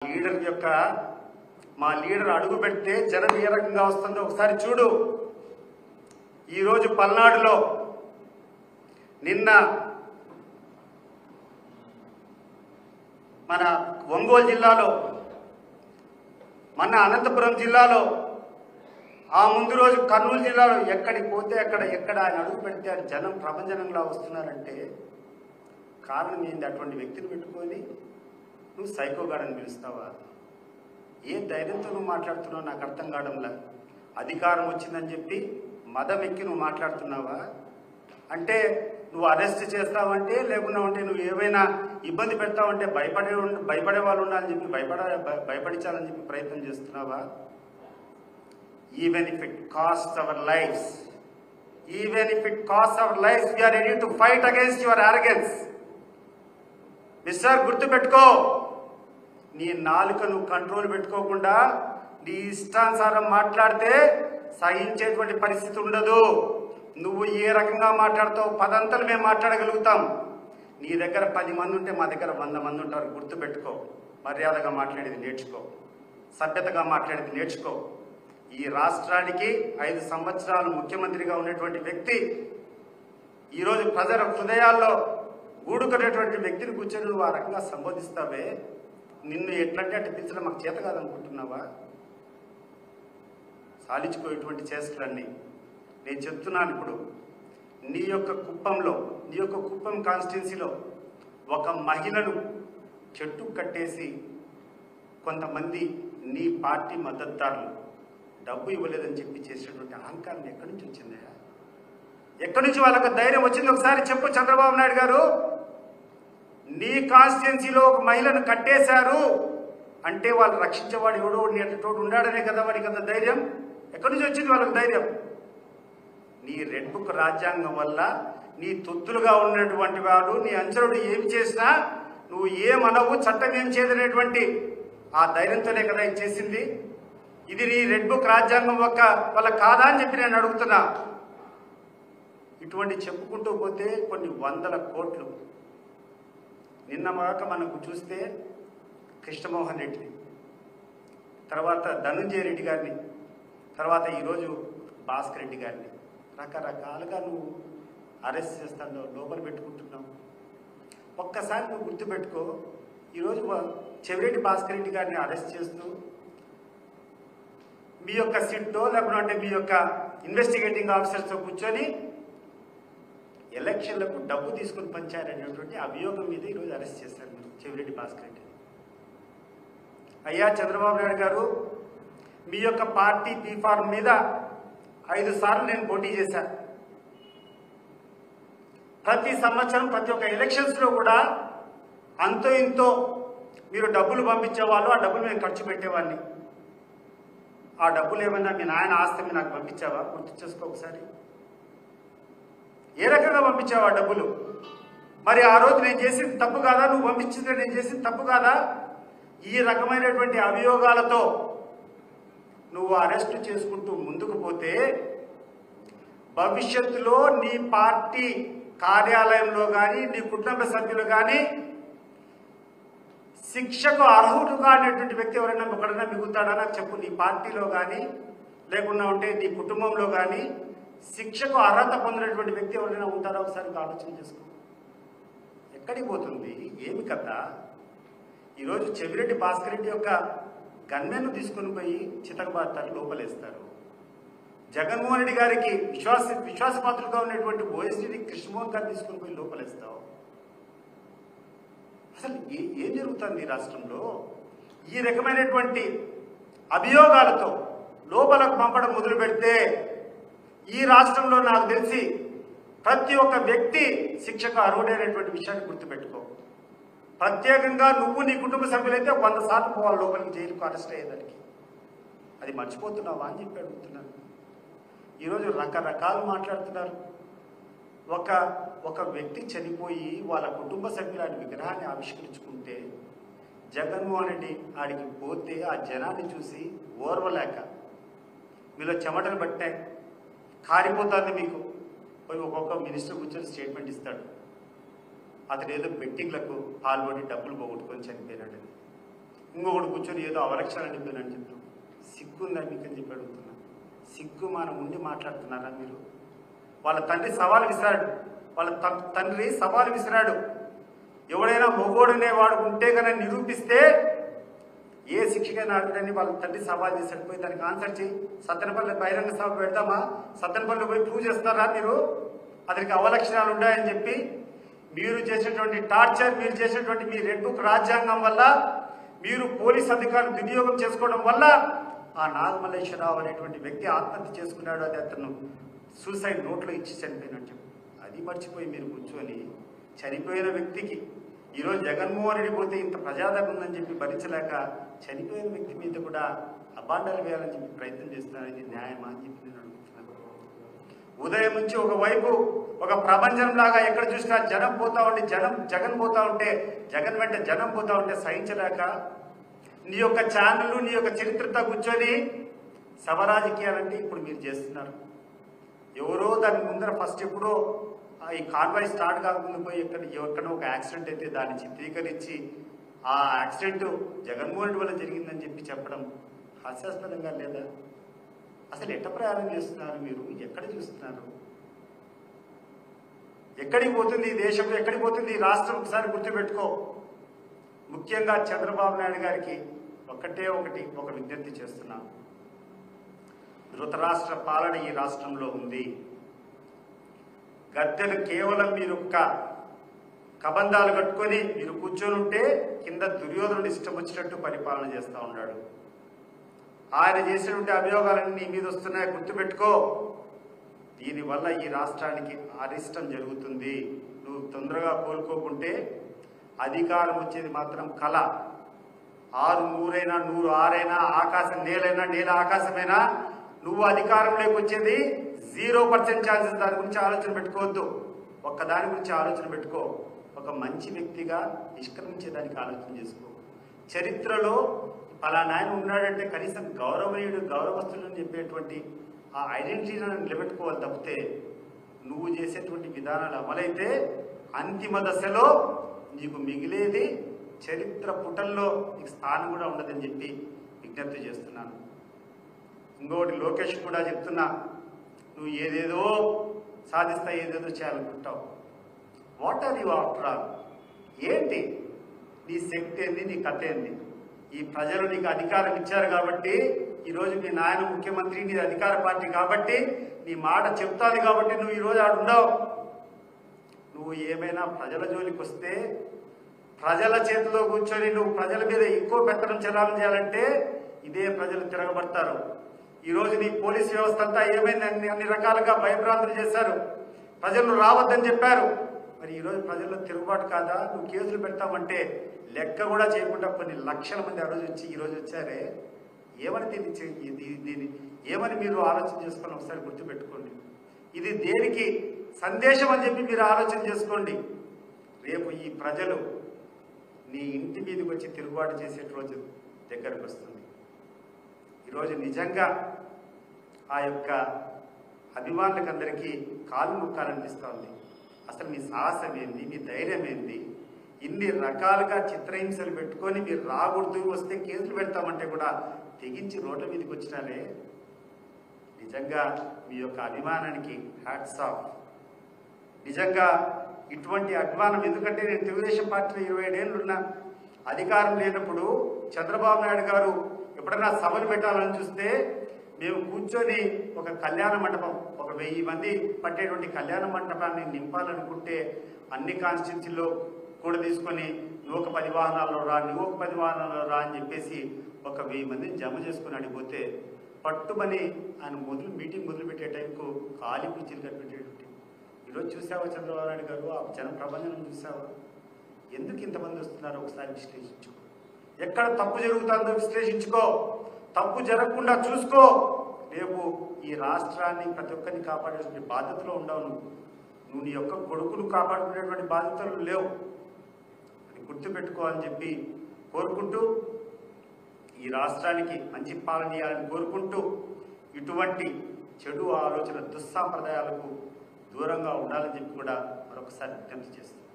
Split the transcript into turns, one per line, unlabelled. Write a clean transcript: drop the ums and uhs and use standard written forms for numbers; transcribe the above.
Leader యొక్క మా leader అడుగు పెడితే జనం ఏ రకంగా వస్తుందో ఒకసారి చూడు. ఈరోజు పల్నాడులో, నిన్న మన ఒంగోలు జిల్లాలో, మన అనంతపురం జిల్లాలో, ఆ ముందు రోజు కర్నూలు జిల్లాలో ఎక్కడికి పోతే ఎక్కడ ఆయన అడుగు పెడితే ఆయన జనం ప్రపంచంలా వస్తున్నారంటే కారణం ఏంది? అటువంటి వ్యక్తిని పెట్టుకొని నువ్వు సైకోగాడని పిలుస్తావా? ఏ ధైర్యంతో నువ్వు మాట్లాడుతున్నావు నాకు అర్థం కావడంలా. అధికారం వచ్చిందని చెప్పి మదం ఎక్కి నువ్వు మాట్లాడుతున్నావా? అంటే నువ్వు అరెస్ట్ చేస్తావంటే, లేకుండా ఉంటే నువ్వు ఏమైనా ఇబ్బంది పెడతావంటే భయపడే వాళ్ళు ఉండాలని చెప్పి భయపడించాలని చెప్పి ప్రయత్నం చేస్తున్నావా? Even if it cost our lives, we are ready to fight against your arrogance. Mister, గుర్తుపెట్టుకో, నీ నాలుక నువ్వు కంట్రోల్ పెట్టుకోకుండా నీ ఇష్టానుసారం మాట్లాడితే సహించేటువంటి పరిస్థితి ఉండదు. నువ్వు ఏ రకంగా మాట్లాడతావు పదంతలు మేము మాట్లాడగలుగుతాం. నీ దగ్గర 10 మంది ఉంటే మా దగ్గర 100 మంది ఉంటారు. గుర్తుపెట్టుకో, మర్యాదగా మాట్లాడేది నేర్చుకో, సభ్యతగా మాట్లాడేది నేర్చుకో. ఈ రాష్ట్రానికి 5 సంవత్సరాలు ముఖ్యమంత్రిగా ఉన్నటువంటి వ్యక్తి ఈరోజు ప్రజల హృదయాల్లో గూడుకునేటువంటి వ్యక్తిని కూర్చొని నువ్వు ఆ రకంగా సంబోధిస్తావే, నిన్ను ఎట్లంటే అటు పిలిచడం మాకు చేత కాదనుకుంటున్నావా? సాలించుకోటువంటి చేష్టలన్నీ నేను చెప్తున్నాను. ఇప్పుడు నీ యొక్క కుప్పం కాన్స్టిట్యున్సీలో ఒక మహిళను చెట్టు కట్టేసి కొంతమంది నీ పార్టీ మద్దతుదారులు డబ్బు ఇవ్వలేదని చెప్పి చేసినటువంటి అహంకారం ఎక్కడి నుంచి వచ్చిందా? ఎక్కడి నుంచి వాళ్ళకు ధైర్యం వచ్చింది? ఒకసారి చెప్పు చంద్రబాబు నాయుడు గారు. నీ కాన్స్టిట్యున్సీలో ఒక మహిళను కట్టేశారు అంటే వాళ్ళు రక్షించేవాడు ఎవడో తోడు ఉండాడనే కదా వాడికి అంత ధైర్యం. ఎక్కడి నుంచి వచ్చింది వాళ్ళకు ధైర్యం? నీ రెడ్ బుక్ రాజ్యాంగం వల్ల నీ తొత్తులుగా ఉన్నటువంటి వాడు, నీ అంచరుడు ఏమి చేసినా నువ్వు ఏమనవు, చట్టం ఏం చేయదనేటువంటి ఆ ధైర్యంతోనే కదా ఇది చేసింది. ఇది నీ రెడ్ బుక్ రాజ్యాంగం వల్ల కాదా అని చెప్పి నేను అడుగుతున్నా. ఇటువంటి చెప్పుకుంటూ పోతే కొన్ని 100 కోట్లు. నిన్న మరొక మనకు చూస్తే కృష్ణమోహన్ రెడ్డి, తర్వాత ధనుంజయ రెడ్డి గారిని, తర్వాత ఈరోజు భాస్కర్ రెడ్డి గారిని రకరకాలుగా నువ్వు అరెస్ట్ చేస్తాను, లోపల పెట్టుకుంటున్నావు. ఒక్కసారి నువ్వు గుర్తుపెట్టుకో, ఈరోజు చెవిరెడ్డి భాస్కర్ రెడ్డి గారిని అరెస్ట్ చేస్తూ మీ యొక్క సిట్టో లేకుంటే మీ యొక్క ఇన్వెస్టిగేటింగ్ ఆఫీసర్స్తో కూర్చొని ఎలక్షన్లకు డబ్బు తీసుకుని పంచారనేటువంటి అభియోగం మీద ఈరోజు అరెస్ట్ చేశారు మీరు చెవిరెడ్డి భాస్కర్ రెడ్డి. అయ్యా చంద్రబాబు నాయుడు గారు, మీ యొక్క పార్టీ బీఫార్మ్ మీద 5 సార్లు నేను పోటీ చేశాను. ప్రతి సంవత్సరం ప్రతి ఒక్క ఎలక్షన్స్లో కూడా అంతో ఇంతో మీరు డబ్బులు పంపించేవాళ్ళు, ఆ డబ్బులు మేము ఖర్చు పెట్టేవాడిని. ఆ డబ్బులు ఏమన్నా మీ నాయన ఆస్తి నాకు పంపించావా? గుర్తు చేసుకో ఒకసారి. ఏ రకంగా పంపించావా డబ్బులు? మరి ఆ రోజు నేను చేసింది తప్పు కాదా? నువ్వు పంపించింది నేను చేసింది తప్పు కాదా? ఈ రకమైనటువంటి అభియోగాలతో నువ్వు అరెస్టు చేసుకుంటూ ముందుకు పోతే భవిష్యత్తులో నీ పార్టీ కార్యాలయంలో కానీ నీ కుటుంబ సభ్యులు కానీ శిక్షకు అర్హుడు కానిటువంటి వ్యక్తి ఎవరైనా మిగులుతాడా నాకు చెప్పు. నీ పార్టీలో కానీ లేకుండా ఉంటే నీ కుటుంబంలో కానీ శిక్షకు అర్హత పొందినటువంటి వ్యక్తి ఎవరైనా ఉంటారా? ఒకసారి ఆలోచన చేసుకో. ఎక్కడికి పోతుంది? ఏమి కథ? ఈరోజు చెవిరెడ్డి భాస్కర్ రెడ్డి యొక్క గన్మెన్ను తీసుకుని పోయి చితకబాతారు, లోపలేస్తారు. జగన్మోహన్ రెడ్డి గారికి విశ్వాసపాత్రులుగా ఉన్నటువంటి ఓఎస్డీ కృష్ణమోహన్ గారు తీసుకుని పోయి లోపలేస్తావు. అసలు ఏం జరుగుతుంది ఈ రాష్ట్రంలో? ఈ రకమైనటువంటి అభియోగాలతో లోపలకు పంపడం మొదలు పెడితే ఈ రాష్ట్రంలో నాకు తెలిసి ప్రతి ఒక్క వ్యక్తి శిక్షకు అర్హుడైనటువంటి విషయాన్ని గుర్తుపెట్టుకో. ప్రత్యేకంగా నువ్వు నీ కుటుంబ సభ్యులైతే 100 సార్లు పోవాలి లోపలికి, జైలుకు అరెస్ట్ అయ్యేదానికి. అది మర్చిపోతున్నావా అని చెప్పి అడుగుతున్నాను. ఈరోజు రకరకాలు మాట్లాడుతున్నారు. ఒక వ్యక్తి చనిపోయి వాళ్ళ కుటుంబ సభ్యులు ఆయన విగ్రహాన్ని ఆవిష్కరించుకుంటే జగన్మోహన్ రెడ్డి ఆడికి పోతే ఆ జనాన్ని చూసి ఓర్వలేక మీలో చెమటలు పట్టాయి, కారిపోతుంది మీకు. పోయి ఒక్కొక్క మినిస్టర్ కూర్చొని స్టేట్మెంట్ ఇస్తాడు. అతను ఏదో బెట్టింగ్లకు పాల్గొని డబ్బులు పోగొట్టుకొని చనిపోయినాడని. ఇంకొకటి కూర్చొని ఏదో అవలక్షణాలు నింపానని చెప్తాం. సిగ్గు ఉందా మీకు అని చెప్పి అడుగుతున్నా. సిగ్గు మనం ఉండి మాట్లాడుతున్నారా మీరు? వాళ్ళ తండ్రి సవాలు విసిరాడు. వాళ్ళ తండ్రి సవాలు విసిరాడు. ఎవడైనా మొగోడనే వాడు ఉంటే కనుక నిరూపిస్తే ఏ శిక్షకైనా అడగడని వాళ్ళ తండ్రి సవాల్ చేశాడు. పోయి దానికి ఆన్సర్ చేయి. సత్తెనపల్లి బహిరంగ సభ పెడదామా? సత్తెనపల్లి పోయి ప్రూవ్ చేస్తారా మీరు అతనికి అవలక్షణాలు ఉన్నాయని చెప్పి? మీరు చేసినటువంటి టార్చర్, మీరు చేసినటువంటి మీ రెడ్ బుక్ రాజ్యాంగం వల్ల, మీరు పోలీస్ అధికారులు దుర్యోగం చేసుకోవడం వల్ల ఆ నాగమల్లేశ్వరరావు అనేటువంటి వ్యక్తి ఆత్మహత్య చేసుకున్నాడు. అది అతను సూసైడ్ నోట్లో ఇచ్చి చనిపోయినట్టు. అది మర్చిపోయి మీరు కూర్చొని చనిపోయిన వ్యక్తికి ఈరోజు జగన్మోహన్ రెడ్డి పోతే ఇంత ప్రజాదరణ ఉందని చెప్పి భరించలేక చనిపోయిన వ్యక్తి మీద కూడా అబాండాలు వేయాలని చెప్పి ప్రయత్నం చేస్తున్నారు. ఇది న్యాయమా అని చెప్పి నేను అడుగుతున్నాను. ఉదయం నుంచి ఒకవైపు ఒక ప్రపంచం లాగా ఎక్కడ చూసినా జనం పోతా ఉండి జగన్ పోతా ఉంటే, జగన్ వెంట జనం పోతా ఉంటే సహించలేక నీ యొక్క ఛానళ్ళు, నీ యొక్క చరిత్రతో కూర్చొని సవరాజకీయాలంటే ఇప్పుడు మీరు చేస్తున్నారు. ఎవరో దాని ముందర ఫస్ట్ ఎప్పుడో ఈ కాన్వాయ్ స్టార్ట్ కాకముందు పోయి ఎక్కడో ఒక యాక్సిడెంట్ అయితే దాన్ని చిత్రీకరించి ఆ యాక్సిడెంట్ జగన్మోహన్ రెడ్డి వల్ల జరిగిందని చెప్పి చెప్పడం హాస్యాస్పదంగా లేదా? అసలు ఎట్ట ప్రయాణం చేస్తున్నారు మీరు? ఎక్కడ చూస్తున్నారు? ఎక్కడికి పోతుంది ఈ దేశంలో? ఎక్కడికి పోతుంది ఈ రాష్ట్రం? ఒకసారి గుర్తుపెట్టుకో. ముఖ్యంగా చంద్రబాబు నాయుడు గారికి ఒక విజ్ఞప్తి చేస్తున్నా. ధృతరాష్ట్ర పాలన ఈ రాష్ట్రంలో ఉంది. గద్దెలు కేవలం మీరు ఒక్క కబంధాలు కట్టుకొని మీరు కూర్చొని ఉంటే కింద దుర్యోధనుడు ఇష్టం వచ్చినట్టు పరిపాలన చేస్తూ ఉన్నాడు. ఆయన చేసినటువంటి అభియోగాలన్నీ నీ మీద వస్తున్నాయి, గుర్తుపెట్టుకో. దీనివల్ల ఈ రాష్ట్రానికి అరిష్టం జరుగుతుంది. నువ్వు తొందరగా కోలుకోకుంటే అధికారం వచ్చేది మాత్రం కళ. 6 100 6 ఆకాశం నేలైనా, నేల ఆకాశమైనా నువ్వు అధికారంలోకి వచ్చేది 0% ఛాన్సెస్. దాని గురించి ఆలోచన పెట్టుకోవద్దు. ఒక్కదాని గురించి ఆలోచన పెట్టుకో. ఒక మంచి వ్యక్తిగా నిష్క్రమించేదానికి ఆలోచన చేసుకో. చరిత్రలో పలానా ఆయన ఉన్నాడంటే కనీసం గౌరవనీయుడు, గౌరవస్తులు అని చెప్పేటువంటి ఆ ఐడెంటిటీని నిలబెట్టుకోవాలి తప్పితే నువ్వు చేసేటువంటి విధానాలు అమలైతే అంతిమ దశలో నీకు మిగిలేది చరిత్ర పుటల్లో నీకు స్థానం కూడా ఉండదని చెప్పి విజ్ఞప్తి చేస్తున్నాను. ఇంకోటి లోకేష్ కూడా చెప్తున్నా, నువ్వు ఏదేదో సాధిస్తా, ఏదేదో చేయాలనుకుంటావు. What are you after all? ఏంటి నీ శక్తి ఏంది? నీ కథ ఏంది? ఈ ప్రజలు నీకు అధికారం ఇచ్చారు కాబట్టి, ఈరోజు మీ నాయన ముఖ్యమంత్రి, నీ అధికార పార్టీ కాబట్టి, నీ మాట చెప్తాది కాబట్టి నువ్వు ఈరోజు ఆడుండవు. నువ్వు ఏమైనా ప్రజల జోలికి వస్తే, ప్రజల చేతిలో కూర్చొని నువ్వు ప్రజల మీద ఎక్కువ పెత్తనం చెలాలను చేయాలంటే ఇదే ప్రజలు తిరగబడతారు. ఈరోజు నీ పోలీస్ వ్యవస్థ అంతా ఏమైంది? అన్ని రకాలుగా భయభ్రాంతులు చేశారు. ప్రజలు రావద్దని చెప్పారు. మరి ఈరోజు ప్రజల్లో తిరుగుబాటు కాదా? నువ్వు కేసులు పెడతామంటే లెక్క కూడా చేయకుండా కొన్ని లక్షల మంది ఆ రోజు వచ్చి ఈరోజు వచ్చారే. ఏమని దీన్ని ఏమని మీరు ఆలోచన చేసుకొని ఒకసారి గుర్తుపెట్టుకోండి. ఇది దేనికి సందేశం అని చెప్పి మీరు ఆలోచన చేసుకోండి. రేపు ఈ ప్రజలు నీ ఇంటి మీదకి వచ్చి తిరుగుబాటు చేసే రోజు దగ్గరకు వస్తుంది. ఈరోజు నిజంగా ఆ యొక్క అభిమానులకు అందరికీ కాలు ముక్కాలనిపిస్తోంది. అసలు మీ సాహసం ఏంది? మీ ధైర్యం ఏంది? ఇన్ని రకాలుగా చిత్రహింసలు పెట్టుకొని మీరు రాకూడదు, వస్తే కేసులు పెడతామంటే కూడా తెగించి రోడ్ల మీదకి వచ్చినారే. నిజంగా మీ యొక్క అభిమానానికి హ్యాట్స్ ఆఫ్. నిజంగా ఇటువంటి అభిమానం, ఎందుకంటే నేను తెలుగుదేశం పార్టీలో 27 ఏళ్ళున్నా. అధికారం లేనప్పుడు చంద్రబాబు నాయుడు గారు ఎప్పుడైనా సభలు పెట్టాలని చూస్తే మేము కూర్చొని ఒక కళ్యాణ మండపం, ఒక 1000 మంది పట్టేటువంటి కళ్యాణ మండపాన్ని నింపాలనుకుంటే అన్ని కాన్స్టిట్యున్సీల్లో కూడా తీసుకొని నువ్వు ఒక 10 వాహనాల్లో రా, నువ్వు ఒక 10 వాహనాల్లో రా అని చెప్పేసి ఒక 1000 మందిని జమ చేసుకుని అడిగిపోతే పట్టుమని ఆయన మీటింగ్ మొదలుపెట్టే టైంకు ఖాళీ కుర్చీలు కనిపెట్టేటువంటి. ఈరోజు చూసావా చంద్రబాబు నాయుడు గారు ఆ జన ప్రబంధనం చూసావా? ఎందుకు ఇంతమంది వస్తున్నారో ఒకసారి విశ్లేషించుకో. ఎక్కడ తప్పు జరుగుతుందో విశ్లేషించుకో. తప్పు జరగకుండా చూసుకో. రేపు ఈ రాష్ట్రాన్ని ప్రతి ఒక్కరిని కాపాడేటువంటి బాధ్యతలో ఉండవు. నువ్వు నీ యొక్క కొడుకును కాపాడుకునేటువంటి బాధ్యతలు లేవు. అది గుర్తుపెట్టుకోవాలని చెప్పి కోరుకుంటూ, ఈ రాష్ట్రానికి మంచి పాలన ఇవ్వాలని కోరుకుంటూ, ఇటువంటి చెడు ఆలోచన దుస్సాంప్రదాయాలకు దూరంగా ఉండాలని చెప్పి కూడా మరొకసారి విజ్ఞప్తి చేస్తాను.